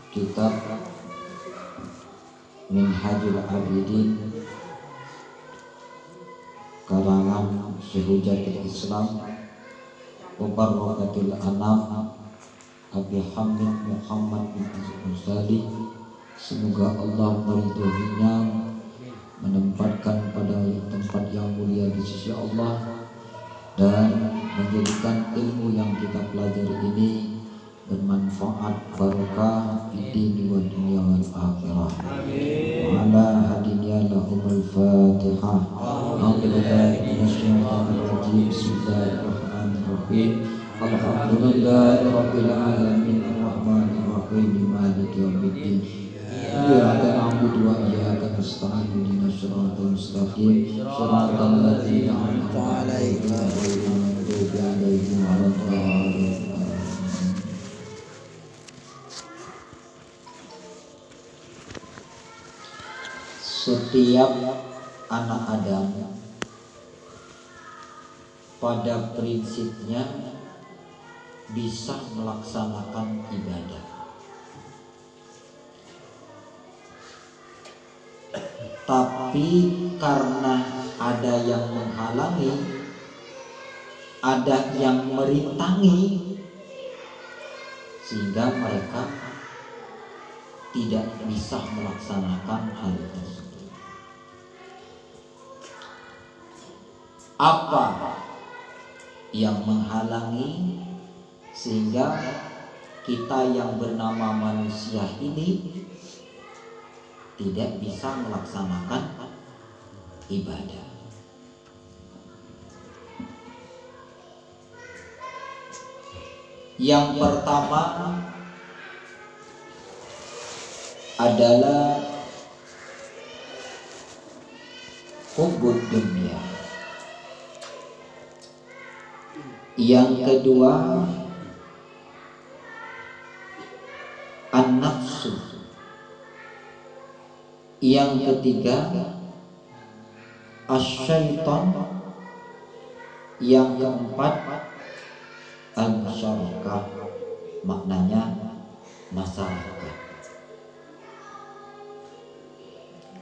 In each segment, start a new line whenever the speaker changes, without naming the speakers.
kitab Minhajul Abidin karangan Syekh Hujatul Islam wa Barakatul Anam Abi Hamid Muhammad bin Azhari. Semoga Allah meridhoinya, menempatkan pada tempat yang mulia di sisi Allah, dan menjadikan ilmu yang kita pelajari ini bermanfaat barokah di dini wa dunia wal akhirah. Wa ala hadiniya lahumul fatihah. A'udzubillahi minasyaitonir rajim. Bismillahirrahmanirrahim. Alhamdulillahirabbil alamin arrahmanir rahim maliki yaumiddin. Iyyaka na'budu wa iyyaka nasta'in ihdinas siratal mustaqim siratal ladzina an'amta 'alaihim ghairil maghdubi 'alaihim waladdallin. Setiap anak Adam pada prinsipnya bisa melaksanakan ibadah, tapi karena ada yang menghalangi, ada yang merintangi, sehingga mereka tidak bisa melaksanakan hal tersebut. Apa yang menghalangi sehingga kita yang bernama manusia ini tidak bisa melaksanakan ibadah? Yang pertama adalah hubbud dunya. Yang kedua an-nafsu. Yang ketiga asyaiton. Yang keempat al-musyarakah, maknanya masyarakat,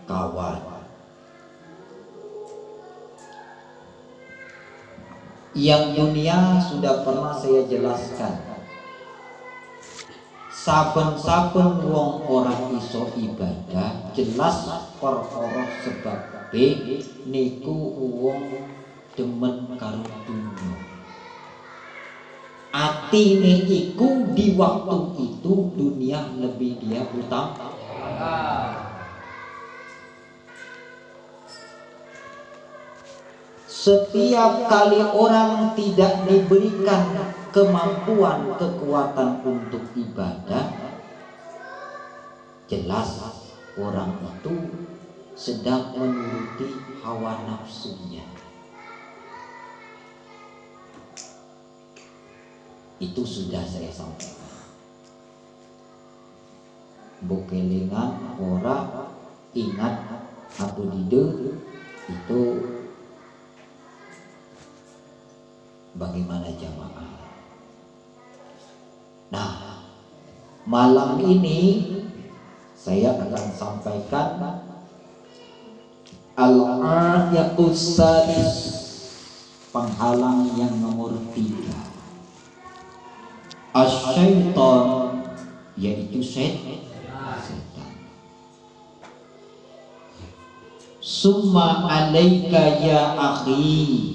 kawan. Yang dunia sudah pernah saya jelaskan. Saben-saben wong orang iso ibadah jelas perkara sebab niku wong demen karo dunya. Atine iku di waktu itu dunia lebih dia utama. Setiap kali orang tidak diberikan kemampuan, kekuatan untuk ibadah, jelas orang itu sedang menuruti hawa nafsunya. Itu sudah saya sampaikan. Bokelingan ora ingat apa dide itu bagaimana jamaah. Nah, malam ini saya akan sampaikan al-ayatus sadis, penghalang yang nomor 3. Asyaiton, yaitu setan. Summa alaika ya akhi.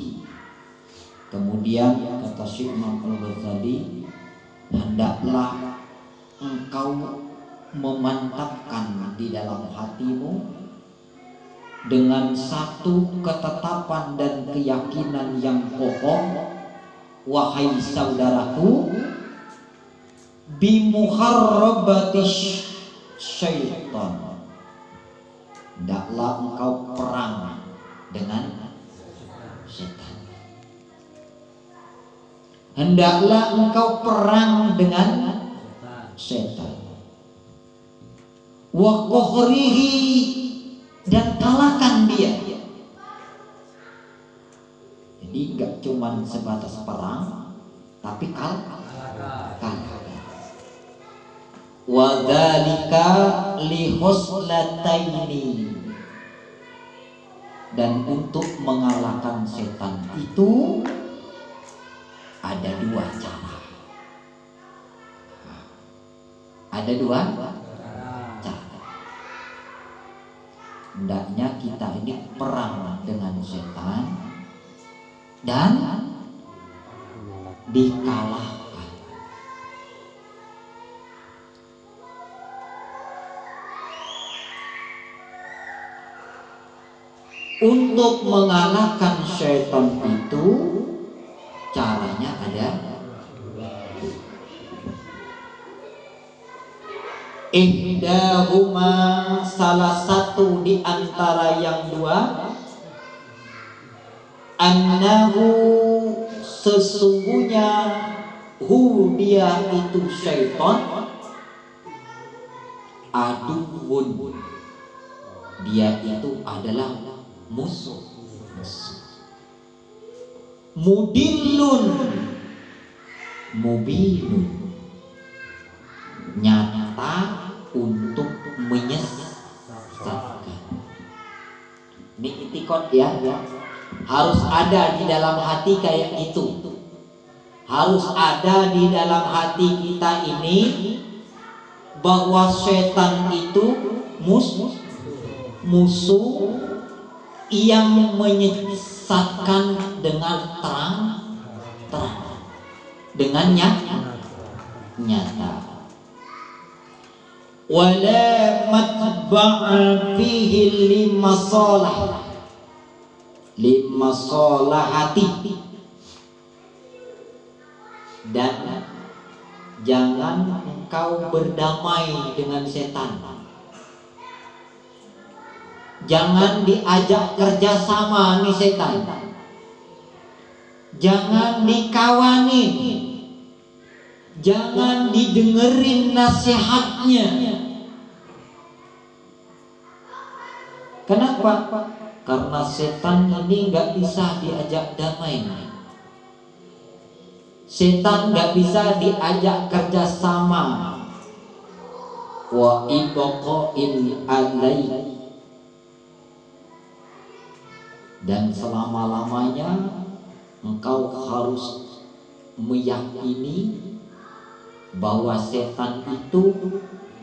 Kemudian kata Syekh Imam Al-Ghazali, hendaklah engkau memantapkan di dalam hatimu dengan satu ketetapan dan keyakinan yang kokoh, wahai saudaraku, bimuharrabatis syaitan. Hendaklah engkau perang dengan setan. Hendaklah engkau perang dengan setan. Wa qahrihi, dan kalahkan dia. Jadi gak cuman sebatas perang, tapi kalah. Wa dzalika li huslataini, dan untuk mengalahkan setan itu ada dua cara. Ada dua cara. Hendaknya kita ini perang dengan setan dan dikalahkan. Untuk mengalahkan setan itu caranya ada. Ihdahuma, salah satu di antara yang dua, annahu, sesungguhnya dia itu syaitan, aduun, dia itu adalah musuh. Mudillun, mubinun, nyata untuk menyesatkan. Ini itikad ya, harus ada di dalam hati kayak gitu. Harus ada di dalam hati kita ini bahwa setan itu musuh yang menyesatkan dengan terang, dengan nyata. Wala matba'a fihi limasalahati, dan jangan engkau berdamai dengan setan. Jangan diajak kerjasama nih setan. Jangan dikawanin. Jangan didengerin nasihatnya. Kenapa? Karena setan ini nggak bisa diajak damai. Setan nggak bisa diajak kerjasama. Wa ibqa'in alaihi, dan selama-lamanya engkau harus meyakini bahwa setan itu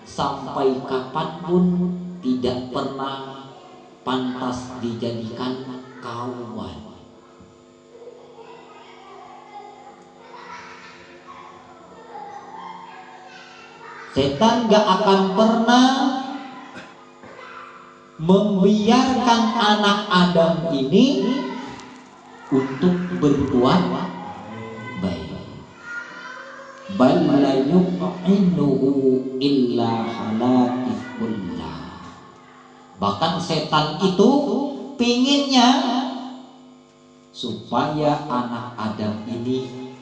sampai kapanpun tidak pernah pantas dijadikan kawan. Setan gak akan pernah membiarkan anak Adam ini untuk berbuat baik. Bal la yuqinuhu illa halakikullah. Bahkan setan itu pinginnya supaya anak Adam ini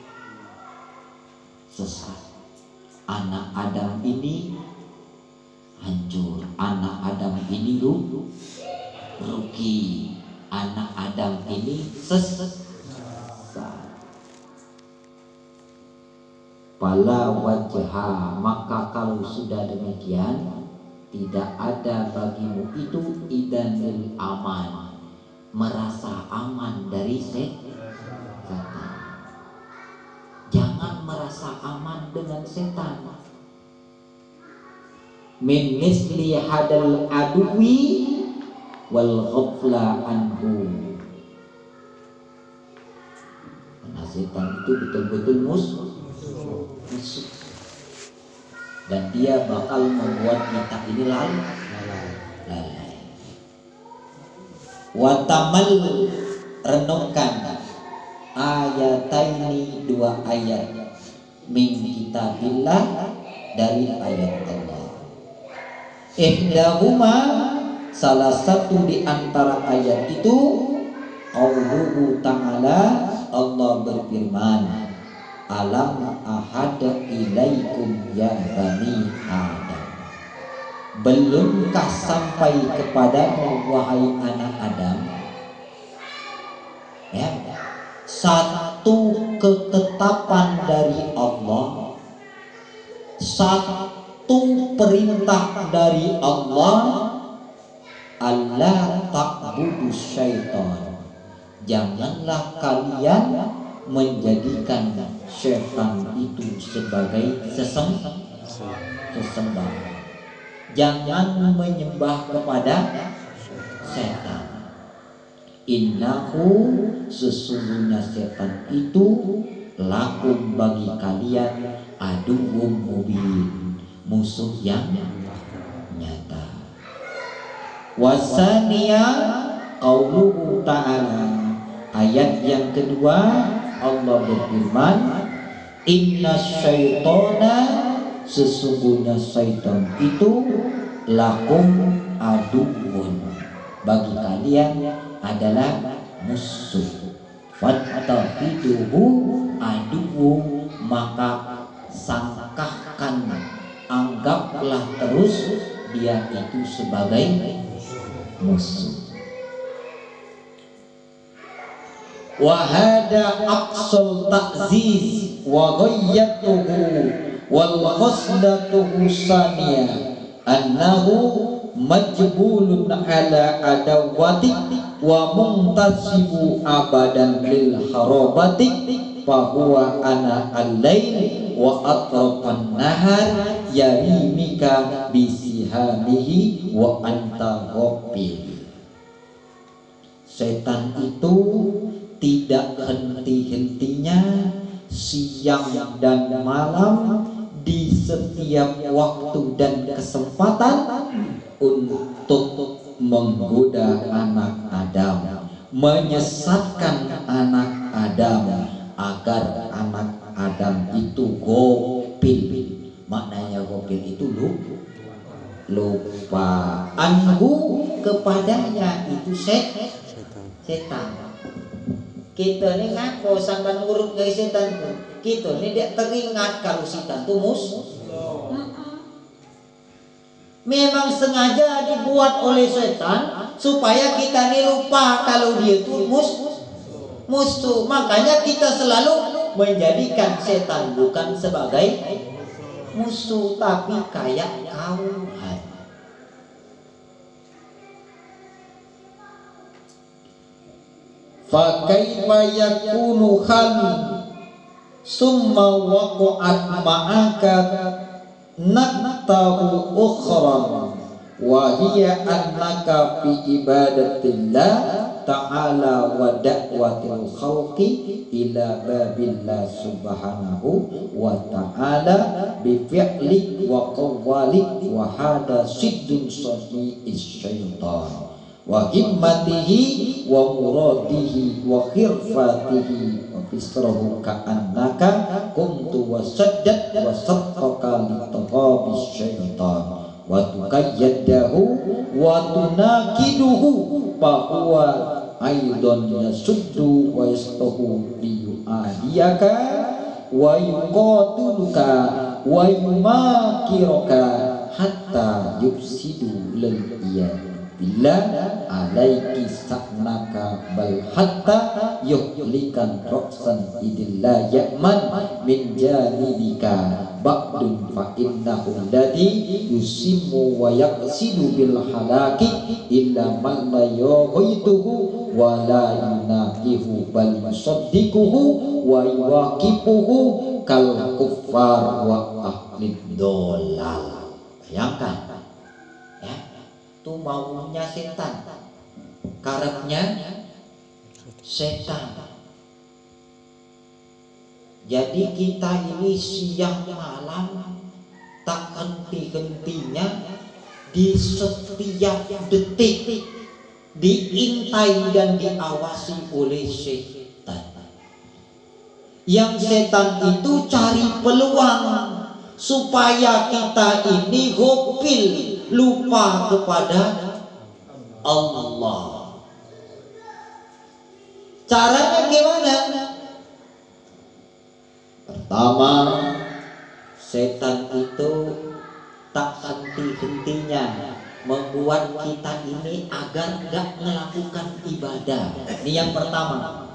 sesat, anak Adam ini hancur, anak Adam ini rugi, anak Adam ini sesat. Fala wajha, maka kalau sudah demikian tidak ada bagimu itu idanil aman, merasa aman dari setan. Jangan merasa aman dengan setan. Min misli hadal aduwi wal ghafla anhu. Karena setan itu betul-betul musuh, dan dia bakal membuat kita ini lalai. Watamal, renungkan ayataini, dua ayat min kitabillah, dari ayat Allah. Ihdahuma, salah satu di antara ayat itu qauluhu ta'ala, Allah berfirman, alam ahad ilaikum ya bani Adam, belumkah sampai kepadamu wahai anak Adam, ya, satu ketetapan ketetapan dari Allah, satu perintah dari Allah, Allah ta'budu syaitan. Janganlah kalian menjadikan syaitan itu sebagai sesembah. Jangan menyembah kepada setan. Innahu, sesungguhnya setan itu lakum bagi kalian aduwwum mubin, musuh yang nyata. Wasaniya qauluhu ta'ala, ayat yang kedua Allah berfirman, inna syaitana, sesungguhnya syaitan itu lakum aduwwun, bagi kalian adalah musuh. Fattahiduhu aduwwu, maka sangkahkan, anggaplah terus dia itu sebagai musuh. Wahada aqsal ta'ziz wa ghayyatuhu wal khasdatuhu saniyah annahu majbulun ala adawati wa muntasibu abadan lil harabati fahuwa ana al-lail wa atrafan nahar yarimika bisihamihi wa anta ghafil. Setan itu tidak henti-hentinya siang dan malam di setiap waktu dan kesempatan untuk menggoda anak Adam, menyesatkan anak Adam agar anak Adam itu gopil. Maknanya gopil itu lupa, anhu kepadanya itu setan. Kita ni ngaku sampai nurut ke setan tu, kita ni dia teringat kalau setan tu musuh. Memang sengaja dibuat oleh setan supaya kita ni lupa kalau dia tu musuh. Makanya kita selalu menjadikan setan bukan sebagai musuh, tapi kayak kawan. Fa kaifa yakunu hal summa waqa'at ma'aka naqtahu ukhra wa hiya annaka fi ibadatillah ta'ala wa da'watil khawqi ila babillah subhanahu wa ta'ala bi fi'li wa qawli wa hada siddun sadiqis syaitan wa himmatihi wa muradihi wa khirfatihi wa fisrahu ka'annaka kuntu wa saddat wa sattaka li taghabis syaitan wa tukayyadahu wa tunakiduhu fa huwa aidan yasuddu wa yastahu li yu'adiyaka wa yuqatiluka wa yumakiraka hatta yufsidu lil iyad billah alaiki saknaka bal hatta yuhlikan roksan idillah ya'man min janibika ba'dun fa innahu ladhi yusimu wa yaqsidu bil halaki illa man la yuhituhu wa la yunakihu bal yusaddiquhu wa yuwakipuhu kal kuffar wa ahli dolal. Bayangkan itu maunya setan, karepnya setan. Jadi kita ini siang malam tak henti-hentinya di setiap detik diintai dan diawasi oleh setan. Yang setan itu cari peluang supaya kita ini ghafil, lupa kepada Allah. Caranya gimana? Pertama, setan itu tak henti-hentinya membuat kita ini agar gak melakukan ibadah. Ini yang pertama.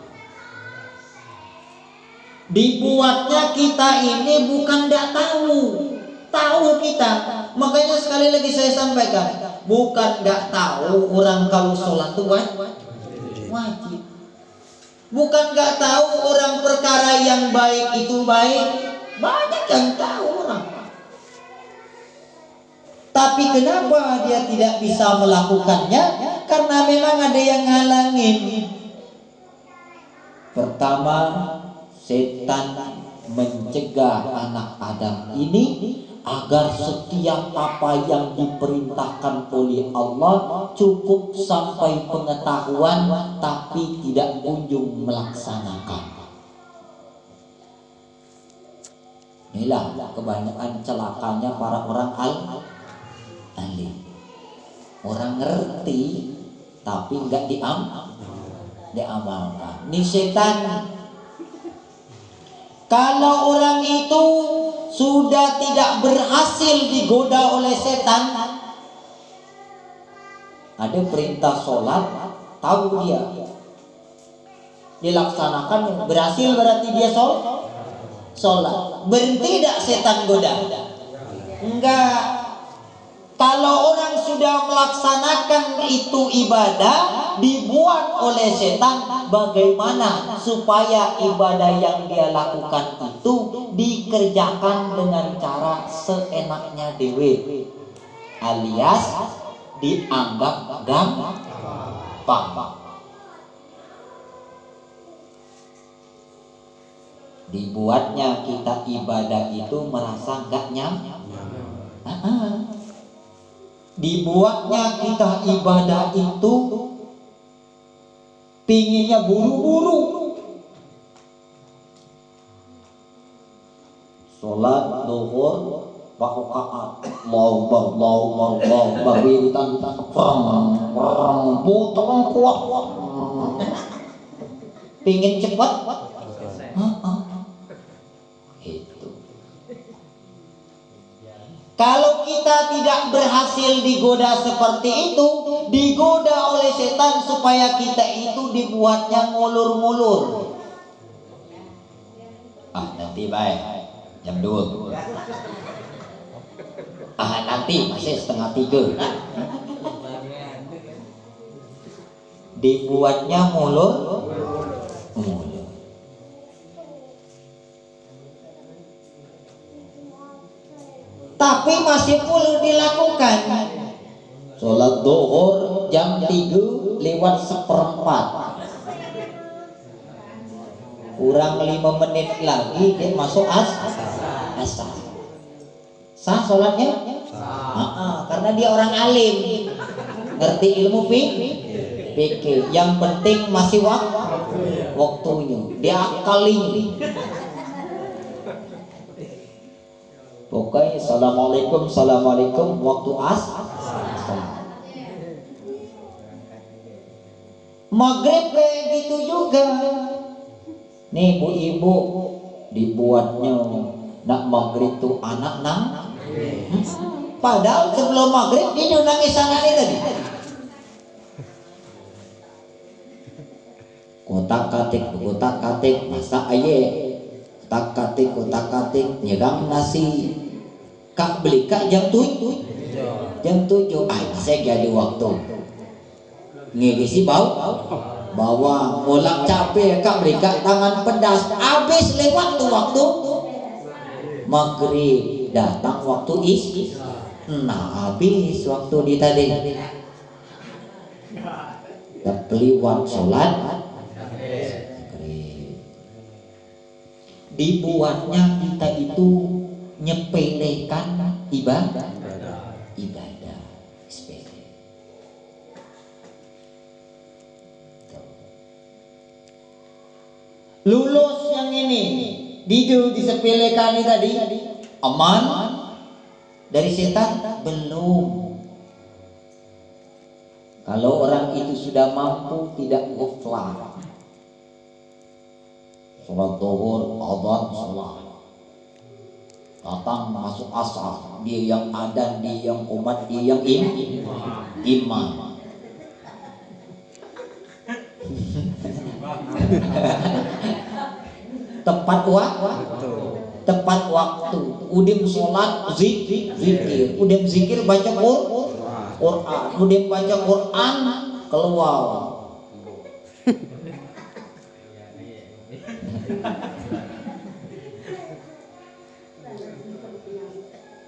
Dibuatnya kita ini bukan tidak tahu kita. Makanya sekali lagi saya sampaikan, bukan tidak tahu orang kalau sholat itu wajib. Bukan nggak tahu orang perkara yang baik itu baik, banyak yang tahu orang. Tapi kenapa dia tidak bisa melakukannya? Karena memang ada yang ngalangin. Pertama, setan mencegah anak Adam ini agar setiap apa yang diperintahkan oleh Allah cukup sampai pengetahuan tapi tidak kunjung melaksanakan. Inilah kebanyakan celakanya para orang alim. Orang ngerti tapi enggak diamalkan. Ini setan. Kalau orang itu sudah tidak berhasil digoda oleh setan, ada perintah sholat, tahu dia dilaksanakan, berhasil berarti dia sholat. Berhenti tidak setan goda? Enggak. Kalau orang sudah melaksanakan itu ibadah dibuat oleh setan, bagaimana supaya ibadah yang dia lakukan itu dikerjakan dengan cara seenaknya dewe, alias dianggap gampang. Dibuatnya kita ibadah itu merasa gak nyaman. Dibuatnya kita ibadah itu pinginnya buru-buru. Sholat zuhur 4 rakaat, Allahu Akbar, wiridan potong kuat. Pingin cepat. Kalau kita tidak berhasil digoda seperti itu, digoda oleh setan supaya kita itu dibuatnya ngulur-ngulur. Nanti baik jam 2. Nanti masih 2:30. Dibuatnya ngulur. Tapi masih perlu dilakukan. Sholat zuhur jam 3 lewat 1/4. Kurang 5 menit lagi dia masuk asar. Sah sholatnya? Karena dia orang alim, ngerti ilmu fikih. Yang penting masih waktunya. Dia akali. Pokoknya assalamualaikum waktu asar. Maghrib kayak gitu juga. Nih ibu-ibu dibuatnya nak maghrib tuh anak padahal sebelum maghrib dia udah nangis sangat tadi. Kotak-katik masak aye. Kotak-katik nyegang nasi. Kak beli kak jam 7. Saya jadi waktu ngisi bawa mulak capek kak beli kak tangan pedas. Habis lewat tuh waktu maghrib, datang waktu habis waktu di tadi terliwat sholat. Dibuatnya kita itu nyepelekan ibadah sepele. Lulus yang ini disepelekan tadi aman dari setan belum. Kalau orang itu sudah mampu tidak ghaflah. Sholat zuhur, adzan, sholat. Datang masuk asar, dia yang adan, dia yang qomat, dia yang imam. tepat tepat waktu. Udim sholat zikir, udim zikir baca Quran, udim baca Quran keluar.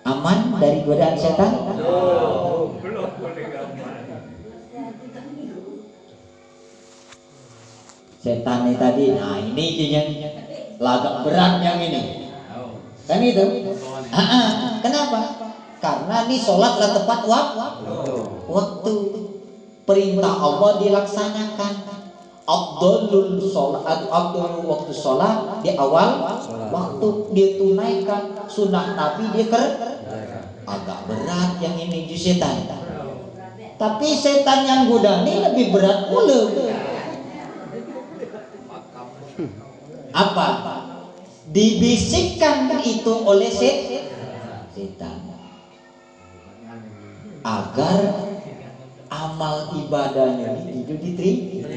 Aman dari godaan setan?
Belum boleh aman.
Setan ini tadi, nah ini yang lagak berat yang ini. Kan itu? Kenapa? Karena ini sholat lah tepat waktu. Perintah Allah dilaksanakan. Abdul waktu sholat di awal waktu dia tunaikan. Sunnah Nabi dia agak berat yang ini di setan. Tapi setan yang godani lebih berat pula. Apa? Dibisikkan itu oleh setan agar amal ibadahnya itu diterima.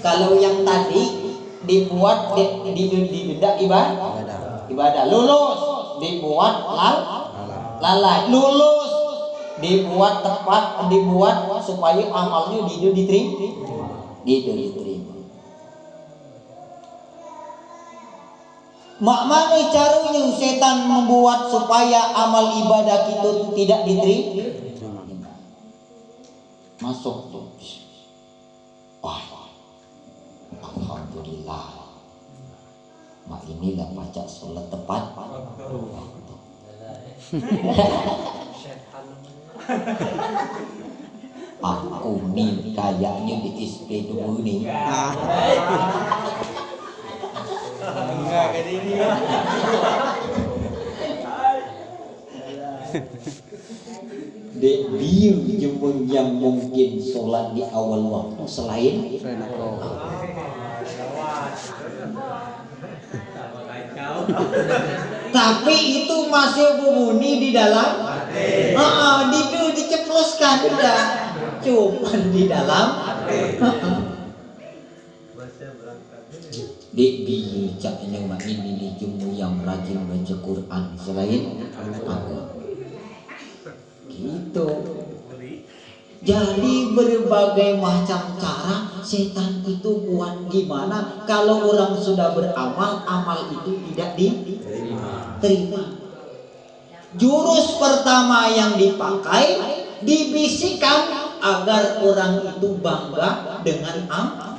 Kalau yang tadi dibuat didenda ibadah lulus, dibuat lalai lulus, dibuat tepat, dibuat supaya amalnya diterima. Mak mana caranya setan membuat supaya amal ibadah kita tidak diterima? Masuk tuh. Wah, alhamdulillah. Mak inilah baca sholat tepat waktu. Aku nih kayaknya di SP dulu nih.
Enggak kayak ini.
Dek biar yang mungkin sholat di awal waktu selain tapi itu masih berbunyi di dalam diceploskan udah cuman di dalam dek biar caknya mak ini di jemu yang rajin baca Quran selain aku gitu. Jadi berbagai macam cara setan itu buat gimana kalau orang sudah beramal, amal itu tidak diterima. Jurus pertama yang dipakai dibisikkan agar orang itu bangga dengan amal.